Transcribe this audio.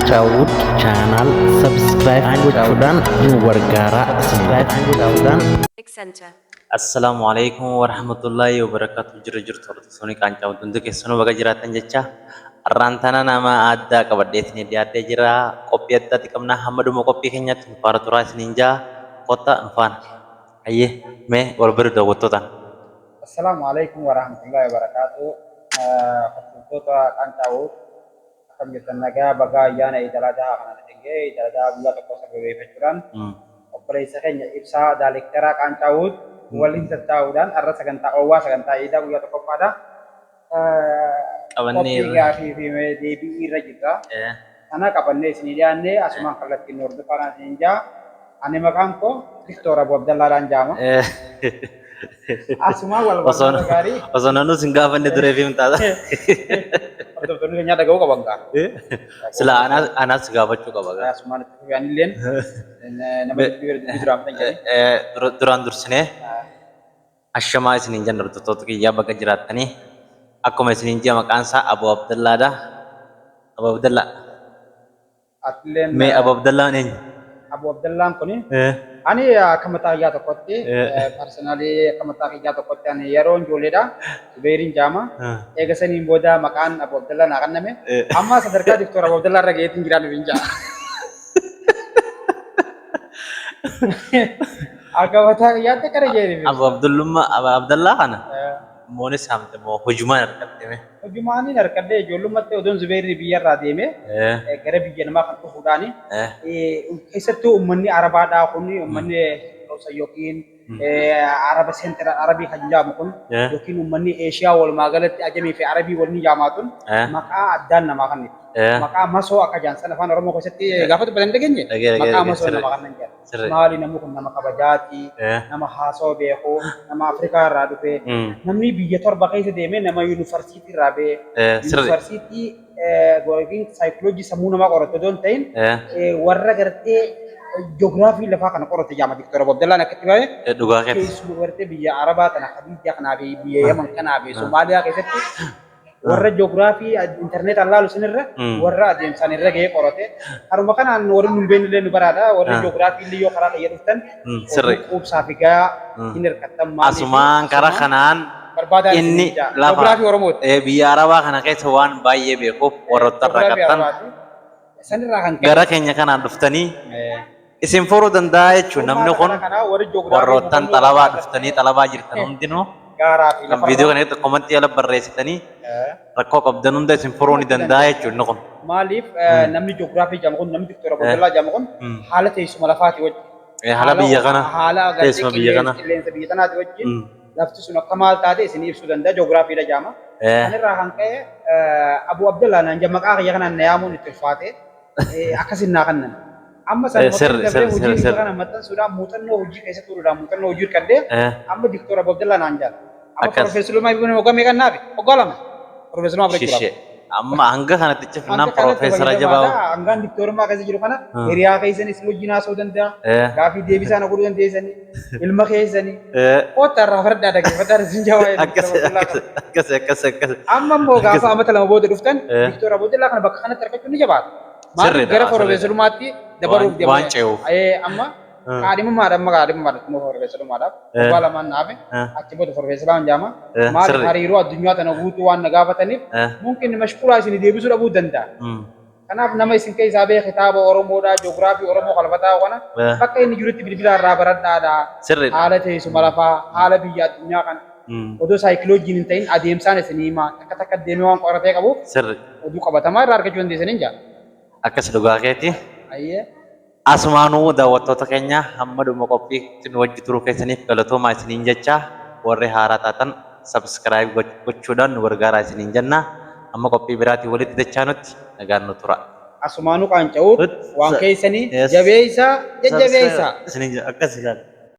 Kancawut channel subscribe gochuudhaan nu gargaara. Subscribe gochuudhaan. Assalamualaikum warahmatullahi wabarakatuh. Jirtu suni Kancawut untuk kesunu baga jiratan jecha rantana nama adda kabadetni di adda jira kopi adda tikamna hamadu mo kopi kenyat para turas ninja kota nufan aye me walber do gototan. Assalamualaikum warahmatullahi wabarakatuh. Kota Kancawut akan kita naga baga yana idalaja kana tingge idalaja bulan ko sa gawe fechuran. Operasi kanya ibsa dalik tera Kancawut walin tataudan arra saganta owa saganta ida bulan ko pada Kabanne kopi fi me de bi ira juga. Ana kabanne sinidianne asman kalat kinur de para ninja ane makamko Victor Abu Abdallah Ranjama. Asuma wal gari osonanu singafanne durevi untada betul nyata gawa kabangka sila anak sigabachu kabaga asuma anilien nama diram tanya duran dursine ashama isninja nurtutot ki ya baga jiratani aku mesninja makansa Abu Abdullah dah Abu Abdullah atlen me Abu Abdullah nih Abu Abdullah koni ani kamata ya to kotte personally kamata ya to kotte ani yaron joleda berin jama ega sani boda makan Abu Abdullah na kan name amma sadarka Dr. Abu Abdullah rage yetin giran binja aga wata ya te kare jeri Abu Abdullah kana monis hamte mo hujuman rakte me hujumani narkade jolum matte odon zubairi biyar radime gare biyan ma kan to hudani isatu ummanni arabada kunni ummanni sayokin arab center arabi hajjam kun yokin ummanni asia wal magalat ajami fi arabi wal nijamatun maka adan nama kan maka maso akajan salafan romo ko setti gafatu badan degenye maka maso nama kan nanja mali namu kun nama kabajati nama haso beho nama afrika radu pe namni biyator bakai se deme nama university rabe university going psychology samuna ma qoroto don tain warra garte geografi lafa kana qoroto jama Dr. Abu Abdallah nakatibaye duga ke isu warte biya araba kana khadija kana be biya yaman kana be somalia ke setti warra geografi internet allah lu sinirra warra adem sanirra ge qorote haruma kana warra nun ben len barada warra geografi li yo khara yedustan sirri ub safiga inir katam asuman kara kanan ini geografi oromot biya araba kana ke sawan baye be ko warra tarakatan sanirra kan gara kenya kana duftani isim furu danda jechuun namni kun warroottan talabaa dhuftanii talabaa jirtan hundinuu kan viidiyoo kana irratti komantii ala barreessitanii rakkoo qabdan hunda isin furuu ni danda'a jechuun kun. Maaliif namni ji'oogiraafii jedhamu kun namni Dr. Abu Abdallah jedhamu kun haala teessuma lafaati wajjin. Haala biyya kana teessuma biyya kana qilleensa biyya kanaati wajjin lafti sun akka maal taate isin ibsuu danda'a ji'oogiraafiidha jedhama. Kanirraa kan ka'e Abu Abdallah naan maqaa kiyya kanaan na yaamuun itti ulfaate akkasin naa kannan. Amma sana hojii kana matan sudah muuxannoo hojii keessatti turuudhaan muuxannoo hojii kanneen amma Dr. Abu Abdallah naan jala amma Profeesar Lummaa Ibn Mogamee kan naafi oggolama Profeesar Lummaa Abdallah amma hanga kanatti cifnaan Profeesar Ajabaa hangaan Dr. Lummaa keessa jiru kana hiriyaa keessanii isin wajjin haasa'uu danda'a gaafii deebii isaan godhuu dandeessanii ilma keessanii qoota irraa fardaa dhaggeeffataa isin jawaa'ee akkas amma immoo gaafa amata lama booda dhuftan Dr. Abu Abdallah kana bakka kanatti argachuun ni jabaata. Mari gara Profesor Lummaatti dabaruuf deemu. Amma kaadhimummaadhaan kaadhimummaadhaan immoo Profesor Lummaadhaaf wal lamaan naafe achi booda Profesor Laan jaama. Maali hariiroo addunyaa tana guutuu waan na gaafataniif mungkin mashkuulaa isin deebisuu dhabuu danda'a. Kanaaf nama isin keessaa bee kitaaba Oromoodhaa ji'oogiraafii Oromoo qalbataa kana bakka inni jirutti bilbila irraa baradhaadha. Haala teessuma lafaa haala biyya addunyaa kana. Odoo saayikiloojiin hin ta'in adeemsaan isin himaa takka deemee waan qoratee qabuuf oduu qabatamaa irraa argachuu dandeessanii jaa. Akkas dhugaa keeti. Asumaanuu daawwattoota keenya hamma dhuma qophii isin wajji turuu keessaniif galatoomaa isiniin jecha warri haaraa taatan sabskiraayib gochuudhaan nu gargaaraa isiniin jenna. Amma qophii biraatiin walitti dachaanutti nagaan nu tura. Asumaanuu Qaancawuut waan keessanii jabeessaa jajjabeessaa. Isiniin akkas ilaala.